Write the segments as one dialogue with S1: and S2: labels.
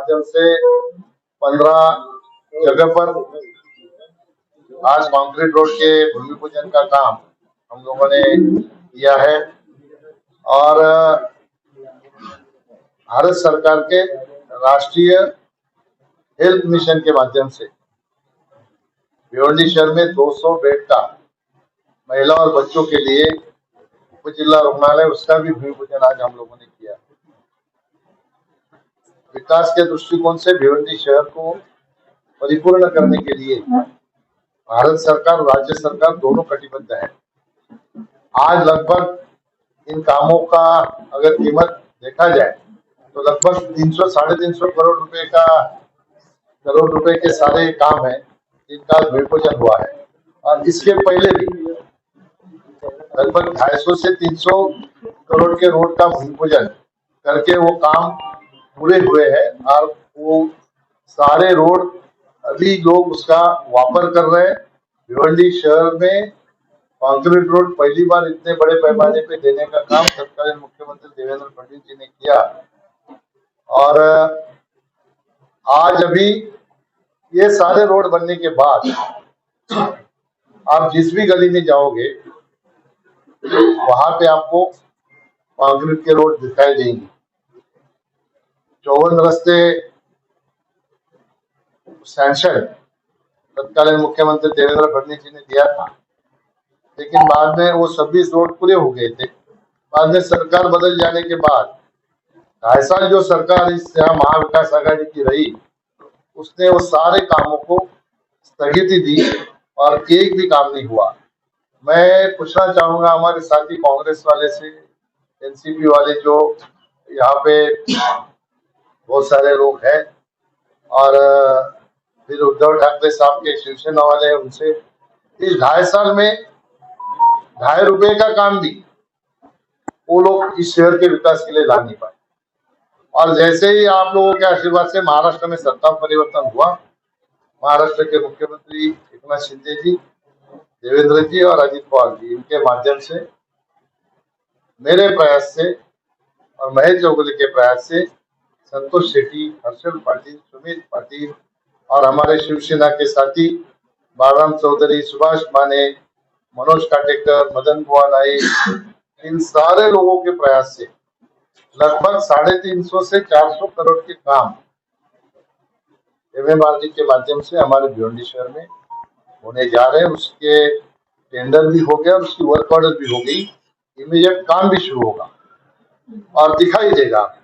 S1: माध्यम से 15 जगह पर आज कंक्रीट रोड के भूमि पूजन का काम हम लोगों ने किया है। और भारत सरकार के राष्ट्रीय हेल्थ मिशन के माध्यम से भिवंडी शहर में 200 बेड का महिला और बच्चों के लिए उप जिला रुग्णालय, उसका भी भूमि पूजन आज हम लोगों ने किया। विकास के दृष्टिकोण से भिवंडी शहर को परिपूर्ण करने के लिए भारत सरकार और राज्य सरकार दोनों कटिबद्ध है। आज लगभग इन कामों का अगर कीमत देखा जाए तो लगभग 300 साढ़े 300 करोड़ रुपए के सारे काम है जिनका भूमि पूजन हुआ है। और इसके पहले भी लगभग 250 से 300 करोड़ के रोड का भूमि पूजन करके वो काम पूरे हुए हैं। और वो सारे रोड अभी लोग उसका वापर कर रहे हैं। भिवंडी शहर में कंक्रीट रोड पहली बार इतने बड़े पैमाने पे देने का काम तत्कालीन मुख्यमंत्री देवेंद्र फडणवीस जी ने किया। और आज अभी ये सारे रोड बनने के बाद आप जिस भी गली में जाओगे वहां पे आपको कंक्रीट के रोड दिखाई देंगे। 54 रास्ते सैंक्शन तत्कालीन मुख्यमंत्री देवेंद्र फडणवीस जी ने दिया था, लेकिन बाद में वो 26 रोड पूरे हो गए थे। बाद में सरकार बदल जाने के बाद 2.5 साल जो सरकार इस यहाँ महाविकास आघाड़ी की रही, उसने वो सारे कामों को स्थगिति दी और एक भी काम नहीं हुआ। मैं पूछना चाहूंगा हमारे साथी कांग्रेस वाले से, एनसीपी वाले जो यहाँ पे बहुत सारे लोग हैं, और फिर उद्धव ठाकरे साहब के शिवसेना वाले हैं, उनसे इस 2.5 साल में 2.5 रुपए का काम भी वो लोग इस शहर के विकास के लिए ला नहीं पाए। और जैसे ही आप लोगों के आशीर्वाद से महाराष्ट्र में सत्ता परिवर्तन हुआ, महाराष्ट्र के मुख्यमंत्री एकनाथ शिंदे जी, देवेंद्र जी और अजित पवार जी, इनके माध्यम से, मेरे प्रयास से और महेश चौगुले के प्रयास से संतोष शेट्टी, हर्षल पाटिल, सुमित पाटिल और हमारे शिवसेना के साथी बालराम चौधरी, सुभाष माने, मनोज काटेकर, मदन बुआ नाइक, इन सारे लोगों के प्रयास से लगभग 350 से 400 करोड़ के काम एमएमआरडी के माध्यम से हमारे भिवंडी शहर में होने जा रहे हैं। उसके टेंडर भी हो गया और उसकी वर्क ऑर्डर भी हो गई। इमीडिएट काम भी शुरू होगा और दिखाई देगा आपको।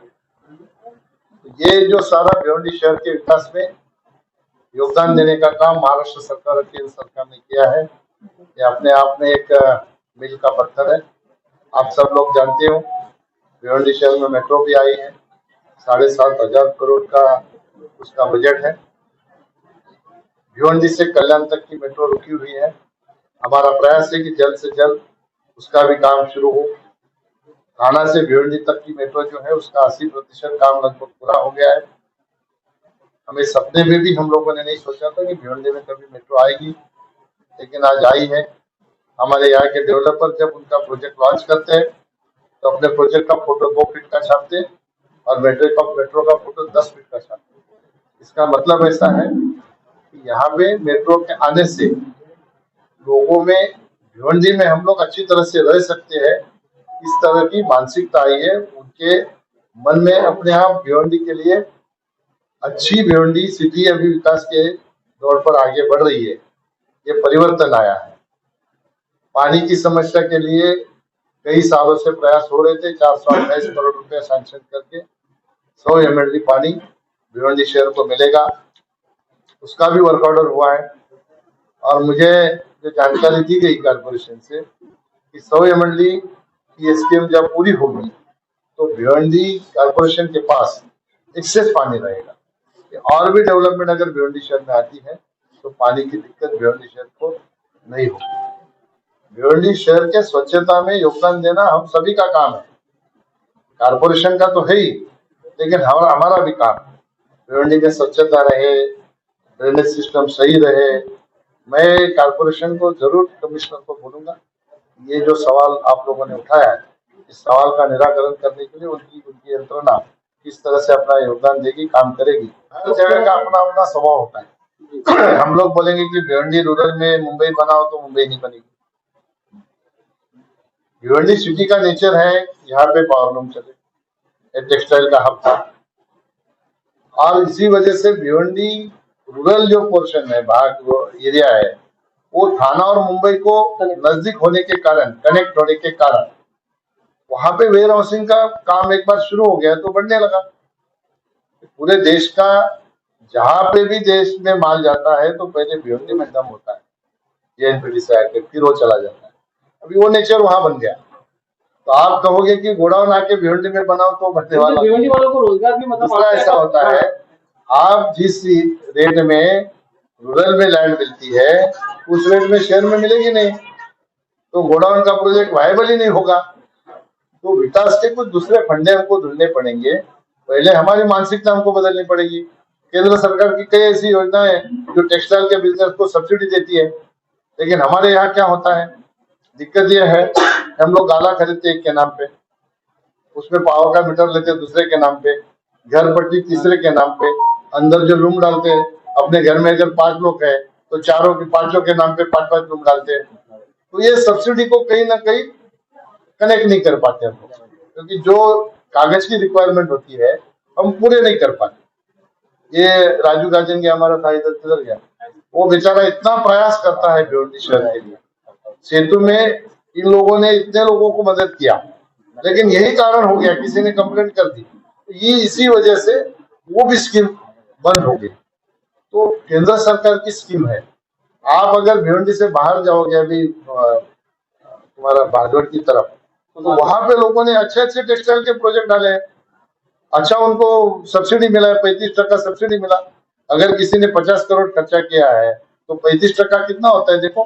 S1: ये जो सारा भिवंडी शहर के विकास में योगदान देने का काम महाराष्ट्र सरकार और केंद्र सरकार ने किया है, ये अपने आप में एक मील का पत्थर है। आप सब लोग जानते हो भिवंडी शहर में मेट्रो भी आई है, 7,500 करोड़ का उसका बजट है। भिवंडी से कल्याण तक की मेट्रो रुकी हुई है। हमारा प्रयास है कि जल्द से जल्द उसका भी काम शुरू हो। थाना से भिवंडी तक की मेट्रो जो है उसका 80% काम लगभग पूरा हो गया है। हमें सपने में भी हम लोगों ने नहीं सोचा था कि भिवंडी में कभी मेट्रो आएगी, लेकिन आज आई है। हमारे यहाँ के डेवलपर जब उनका प्रोजेक्ट लॉन्च करते हैं तो अपने प्रोजेक्ट का फोटो 2 फीट का छापते हैं और मेट्रो का फोटो 10 फीट का छापते हैं। इसका मतलब ऐसा है कि यहाँ पे मेट्रो के आने से लोगों में, भिवंडी में हम लोग अच्छी तरह से रह सकते हैं, इस तरह की मानसिकता आई है उनके मन में। अपने आप भिवंडी के लिए अच्छी भिवंडी सिटी अभी विकास के दौर पर आगे बढ़ रही है, ये परिवर्तन आया है। पानी की समस्या के लिए कई सालों से प्रयास हो रहे थे। 428 करोड़ रुपए सैंक्शन करके 100 MLD पानी भिवंडी शहर को मिलेगा, उसका भी वर्क ऑर्डर हुआ है। और मुझे जो जानकारी दी गई कारपोरेशन से कि 100 MLD की स्कीम जब पूरी होगी तो भिवंडी कारपोरेशन के पास एक्सेस पानी रहेगा। और भी डेवलपमेंट अगर भिवंडी शहर में आती है तो पानी की दिक्कत भिवंडी शहर को नहीं होगी। भिवंडी शहर के स्वच्छता में योगदान देना हम सभी का काम है, कारपोरेशन का तो है ही, लेकिन हमारा भी काम है। भिवंडी में स्वच्छता रहे, ड्रेनेज सिस्टम सही रहे। मैं कारपोरेशन को जरूर, कमिश्नर को बोलूंगा, ये जो सवाल आप लोगों ने उठाया है, इस सवाल का निराकरण करने के लिए उनकी यंत्रणा किस तरह से अपना योगदान देगी, काम करेगी। हर जगह का अपना अपना स्वभाव होता है। हम लोग बोलेंगे कि भिवंडी रूरल में मुंबई बनाओ तो मुंबई नहीं बनेगी। भिवंडी सिटी का नेचर है, यहाँ पे पावरलूम चले, टेक्सटाइल का हब था, और इसी वजह से भिवंडी रूरल जो पोर्शन है, भाग वो एरिया है, वो थाना और मुंबई को नजदीक होने के कारण, कनेक्ट होने के कारण वहां पे वेयर हाउसिंग का काम एक बार शुरू हो गया तो बढ़ने लगा। पूरे देश का जहां पे भी देश में माल जाता है तो पहले भिवंडी में दम होता है, जेएनपीटी से आके फिर वो चला जाता है। अभी वो नेचर वहां बन गया, तो आप कहोगे कि गोडाउन आके भिवंडी में बनाओ तो बढ़ने वाला,
S2: भिवंडी वालों को रोजगार भी मतलब
S1: दूसरा ऐसा होता है, आप जिस रेट में रूरल में लैंड मिलती है उस रेट में शहर में मिलेगी नहीं, तो गोडाउन का प्रोजेक्ट वायबल ही नहीं होगा। तो विकास के कुछ दूसरे फंडे हमको ढूंढने पड़ेंगे। पहले हमारी मानसिकता हमको बदलनी पड़ेगी। केंद्र सरकार की कई ऐसी योजनाएं जो टेक्सटाइल के बिजनेस को सब्सिडी देती है, लेकिन हमारे यहाँ क्या होता है, दिक्कत यह है, हम लोग गाला खरीदते एक के नाम पे, उसमें पावर का मीटर लेते दूसरे के नाम पे, घर पट्टी तीसरे के नाम पे, अंदर जो रूम डालते हैं अपने घर में अगर 5 लोग है तो पांचों के नाम पे 5-5 रूम डालते हैं। तो ये सब्सिडी को कहीं ना कहीं कनेक्ट नहीं कर पाते हम लोग, क्योंकि जो कागज की रिक्वायरमेंट होती है हम पूरे नहीं कर पाते। ये राजू गाजन के हमारा था इधर किधर गया, वो बेचारा इतना प्रयास करता है भिवंडी शहर के लिए, सेतु में इन लोगों ने इतने लोगों को मदद किया, लेकिन यही कारण हो गया, किसी ने कंप्लेंट कर दी, ये इसी वजह से वो भी स्कीम बंद हो गई। तो केंद्र सरकार की स्कीम है, आप अगर भिवंडी से बाहर जाओगे अभी तुम्हारा भागवड़ की तरफ, तो वहां पे लोगों ने अच्छे अच्छे टेक्सटाइल के प्रोजेक्ट डाले हैं, अच्छा उनको सब्सिडी मिला है, 35% सब्सिडी मिला। अगर किसी ने 50 करोड़ खर्चा किया है तो 35% कितना होता है देखो,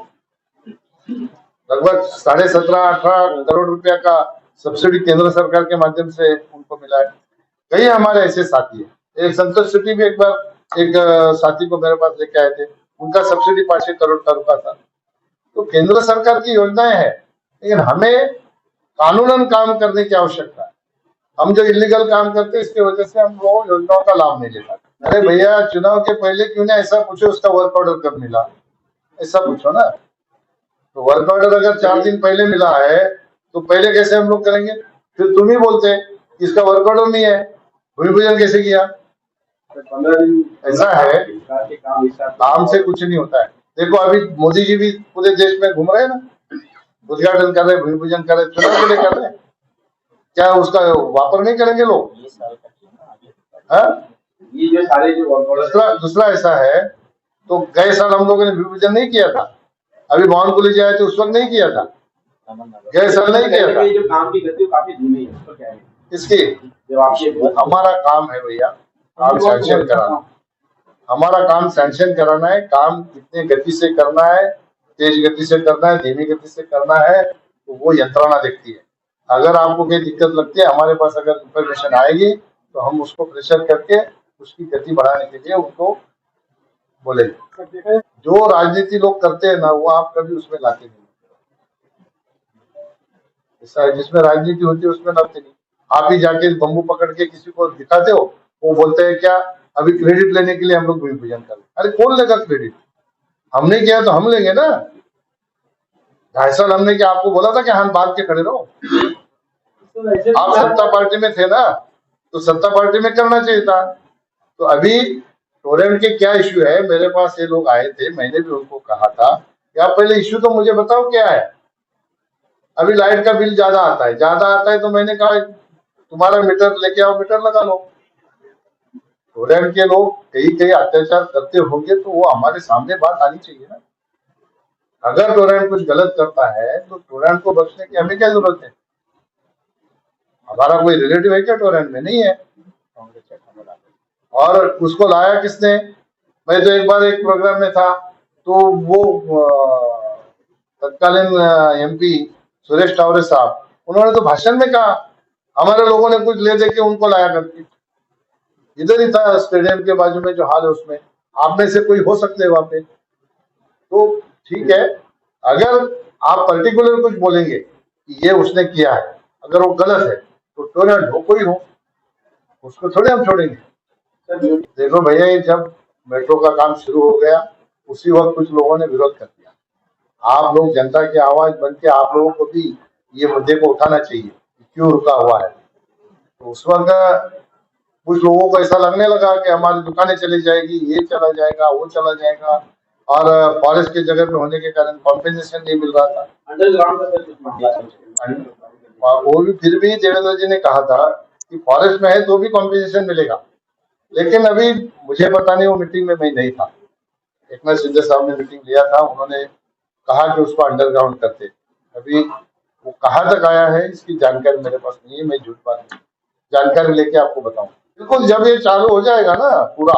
S1: लगभग 17.5-18 करोड़ रुपया का सब्सिडी केंद्र सरकार के माध्यम से उनको मिला है। कई हमारे ऐसे साथी है, एक संतोष सिटी भी एक बार एक साथी को मेरे पास लेके आए थे, उनका सब्सिडी 5 करोड़ का रुका था। तो केंद्र सरकार की योजनाएं है, लेकिन हमें कानूनन काम करने की आवश्यकता है। हम जो इलीगल काम करते हैं इसकी वजह से हम लोग योजनाओं का लाभ नहीं ले पाते। अरे भैया, चुनाव के पहले क्यों ना ऐसा पूछो उसका वर्क ऑर्डर कब मिला, ऐसा पूछो ना। तो वर्क ऑर्डर अगर 4 दिन पहले मिला है तो पहले कैसे हम लोग करेंगे? फिर तुम ही बोलते इसका वर्क ऑर्डर नहीं है, भूमि पूजन कैसे किया? 15 दिन ऐसा है, काम से कुछ नहीं होता है। देखो अभी मोदी जी भी पूरे देश में घूम रहे हैं ना, उद्घाटन कर रहे, भूमि पूजन कर रहे, चुनाव के लिए कर रहे हैं, क्या उसका वापर नहीं करेंगे लोग? ये जो सारे जो दूसरा ऐसा है, तो गए साल हम लोगों ने भूमि पूजन नहीं किया था, अभी भवन पुलिस आए थे उस वक्त नहीं किया था, गए साल नहीं किया था। जो काम की गति काफी धीमी है, उसको क्या है इसकी, हमारा काम है भैया काम सैंक्शन कराना, हमारा काम सैंक्शन कराना है। काम कितने गति से करना है, तेज गति से करना है, धीमी गति से करना है, तो वो यंत्रणा देखती है। अगर आपको कोई दिक्कत लगती है, हमारे पास अगर इंफॉर्मेशन आएगी तो हम उसको प्रेशर करके उसकी गति बढ़ाने के लिए उनको बोलेंगे। जो राजनीति लोग करते हैं ना, वो आप कभी उसमें लाते नहीं, ऐसा है जिसमें राजनीति होती है उसमें लाते नहीं। आप ही जाके बम्बू पकड़ के किसी को दिखाते हो, वो बोलते हैं क्या अभी क्रेडिट लेने के लिए हम लोग भूमि पूजन कर रहे। अरे कौन लेगा क्रेडिट? हमने किया तो हम लेंगे ना। 2.5 साल हमने क्या आपको बोला था कि हम बांध के खड़े रहो? आप सत्ता पार्टी में थे ना, तो सत्ता पार्टी में करना चाहिए था। तो अभी टोरेंट के क्या इश्यू है, मेरे पास ये लोग आए थे, मैंने भी उनको कहा था कि आप पहले इश्यू तो मुझे बताओ क्या है। अभी लाइट का बिल ज्यादा आता है तो मैंने कहा तुम्हारा मीटर लेके आओ, मीटर लगा लो। टोरेंट के लोग कई अत्याचार करते होंगे तो वो हमारे सामने बात आनी चाहिए ना। अगर टोरेंट कुछ गलत करता है तो टोरेंट को बख्शने की हमें क्या जरूरत है? हमारा कोई रिलेटिव है क्या टोरेंट में? नहीं है। और उसको लाया किसने? मैं तो एक बार एक प्रोग्राम में था, तो वो तत्कालीन एमपी सुरेश टावरे साहब, उन्होंने तो भाषण में कहा हमारे लोगों ने कुछ ले दे के उनको लाया करके। इधर ही था स्टेडियम के बाजू में जो हाल है उसमें, आप में से कोई हो सकते हैं वहां पे। तो ठीक है, अगर आप पर्टिकुलर कुछ बोलेंगे कि ये उसने किया है, अगर वो गलत है तो टोरेंट हो कोई हो, उसको थोड़ी हम छोड़ेंगे। देखो भैया, ये जब मेट्रो का काम शुरू हो गया उसी वक्त कुछ लोगों ने विरोध कर दिया। आप लोग जनता की आवाज बन के आप लोगों को भी ये मुद्दे को उठाना चाहिए कि क्यों रुका हुआ है। तो उस वक्त कुछ लोगों को ऐसा लगने लगा कि हमारी दुकानें चली जाएगी, ये चला जाएगा, वो चला जाएगा, और फॉरेस्ट के जगह में होने के कारण कॉम्पेंसेशन नहीं मिल रहा था। और वो भी फिर भी देवेंद्र जी ने कहा था कि फॉरेस्ट में है तो भी कॉम्पेंसेशन मिलेगा। लेकिन अभी मुझे पता नहीं, वो मीटिंग में मैं नहीं था। एकनाथ शिंदे साहब ने मीटिंग लिया था, उन्होंने कहा कि उसको अंडरग्राउंड करते। अभी वो कहाँ तक आया है इसकी जानकारी मेरे पास नहीं है, मैं झूठ बात नहीं, जानकारी लेके आपको बताऊं। बिल्कुल, जब ये चालू हो जाएगा ना, पूरा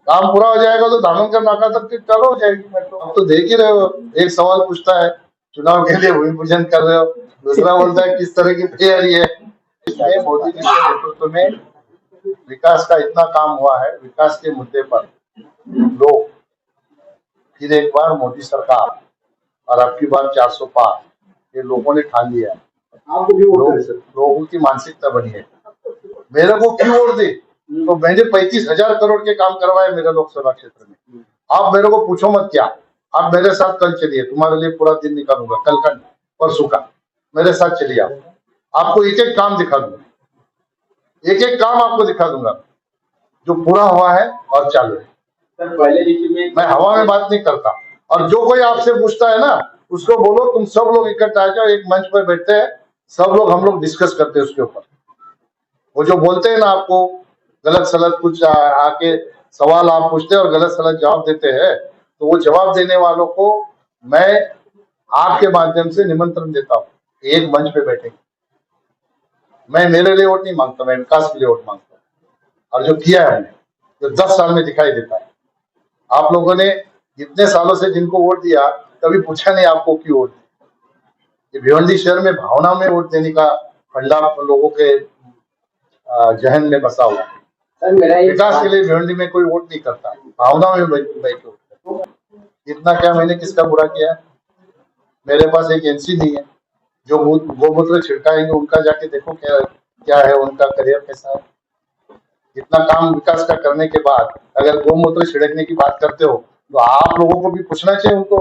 S1: काम पूरा हो जाएगा तो धामनगर नाका तक चालू हो जाएगी मेट्रो। अब तो देख ही रहे हो, एक सवाल पूछता है चुनाव के लिए भूमि पूजन कर रहे हो, दूसरा बोलता है किस तरह की तैयारी है। मोदी जी के नेतृत्व में विकास का इतना काम हुआ है, विकास के मुद्दे पर लोग फिर एक बार मोदी सरकार और अब की बार 400 पार, ये लोगों ने ठान लिया है। लोगों की मानसिकता बनी है। मेरे को क्यों वोट दे, तो मैंने 35,000 करोड़ के काम करवाए मेरे लोकसभा क्षेत्र में। आप मेरे को पूछो मत क्या, आप मेरे साथ कल चलिए, तुम्हारे लिए पूरा दिन निकालूंगा, कल का परसों का, मेरे साथ चलिए। आपको एक एक काम दिखा दूंगा, एक एक काम आपको दिखा दूंगा जो पूरा हुआ है और चालू है। मैं हवा में बात नहीं करता। और जो कोई आपसे पूछता है ना, उसको बोलो तुम सब लोग इकट्ठा आ जाओ, एक मंच पर बैठते हैं, सब लोग हम लोग डिस्कस करते हैं उसके ऊपर। वो जो बोलते हैं ना आपको गलत सलत कुछ आके सवाल आप पूछते हैं और गलत सलत जवाब देते हैं, तो वो जवाब देने वालों को मैं आपके माध्यम से निमंत्रण देता हूँ, एक मंच पे बैठेंगे। मैं मेरे लिए वोट नहीं मांगता, मैं विकास के लिए वोट मांगता हूँ। और जो किया है हमने, जो 10 साल में दिखाई देता है। आप लोगों ने इतने सालों से जिनको वोट दिया, कभी पूछा नहीं आपको क्यों वोट दिया। ये भिवंडी शहर में भावना में वोट देने का फंडा लोगों के जहन में बसा हुआ है। विकास के लिए भिवंडी में कोई वोट नहीं करता, भावना में बैठे। इतना क्या मैंने किसका बुरा किया? मेरे पास एक एनसी नहीं है। जो गोमूत्र छिड़काएंगे उनका जाके देखो क्या क्या है, उनका करियर कैसा है। इतना काम विकास का करने के बाद अगर गोमूत्र छिड़कने की बात करते हो तो आप लोगों को भी पूछना चाहिए उनको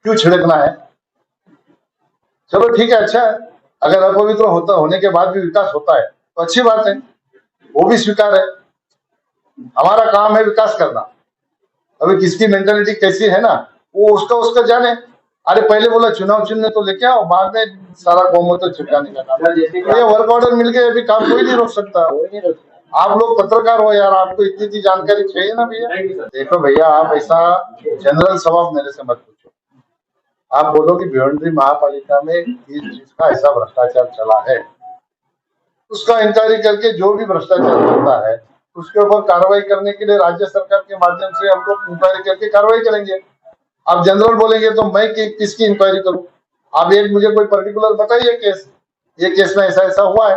S1: क्यों छिड़कना है। चलो ठीक है, अच्छा है, अगर अपवित्र होता होने के बाद भी विकास होता है तो अच्छी बात है, वो भी स्वीकार है। हमारा काम है विकास करना। अभी किसकी मेंटालिटी कैसी है ना, वो उसका जाने। अरे पहले बोला चुनाव चिन्ह तो लेके आओ, बाद में सारा गोमूत्र छिड़काने का काम। ये वर्क ऑर्डर मिल गया, अभी काम कोई नहीं रोक सकता। आप लोग पत्रकार हो यार, आपको इतनी जानकारी चाहिए ना भैया। देखो भैया, आप ऐसा जनरल सवाल मेरे से मत पूछो। आप बोलो कि भिवंडी महापालिका में इस चीज का ऐसा भ्रष्टाचार चला है, उसका इंक्वायरी करके जो भी भ्रष्टाचार होता है उसके ऊपर कार्रवाई करने के लिए राज्य सरकार के माध्यम से हम लोग इंक्वायरी करके कार्रवाई करेंगे। आप जनरल बोलेंगे तो मैं किसकी इंक्वायरी करूं? आप एक मुझे कोई पर्टिकुलर बताइए केस, ये केस में ऐसा ऐसा हुआ है।